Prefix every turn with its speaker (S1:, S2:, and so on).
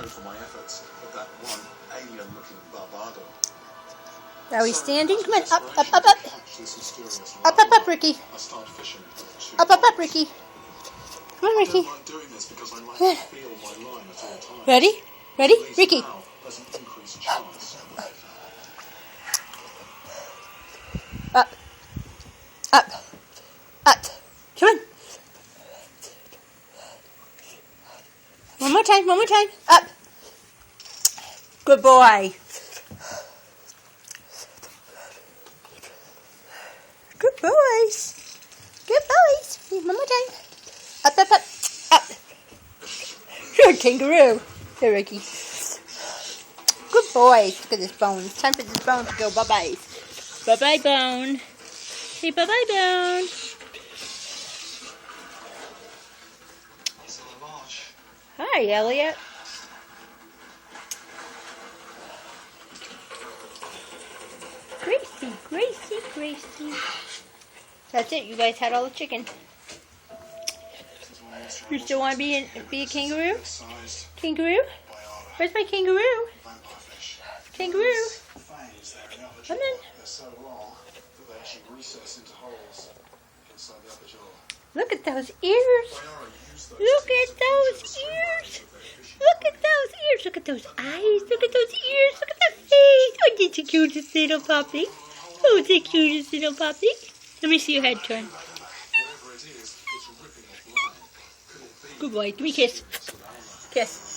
S1: for my efforts with that one alien-looking barbado.
S2: Are we standing? Come on, up, up, up, up. Up, up, up, Ricky.
S1: I started fishing.
S2: Up, up, up, Ricky. Come on, Ricky.
S1: I like doing this because I like to feel my line at all times.
S2: Ready? Ready? Ricky.
S1: Now, there's an increased chance.
S2: Up. Up. Up. Come on. One more time, one more time. Up. Good boy. Good boys. Good boys. One more time. Up, up, up. Up. Good kangaroo. Here, Ricky. Good boy. Look at this bone. It's time for this bone to go bye-bye. Bye-bye, bone. Hey, bye-bye, bone. Hi, Elliot. Gracie, Gracie, Gracie. That's it. You guys had all the chicken. You still want to be a kangaroo? Kangaroo? Where's my kangaroo? Kangaroo. Come in. Look at those ears. Look at those ears. Look at those ears. Look at those eyes. Look at those ears. Look at that face. Oh, it's the cutest little puppy. Oh, it's the cutest little puppy. Let me see your head turn. Good boy. Give me a kiss. Kiss.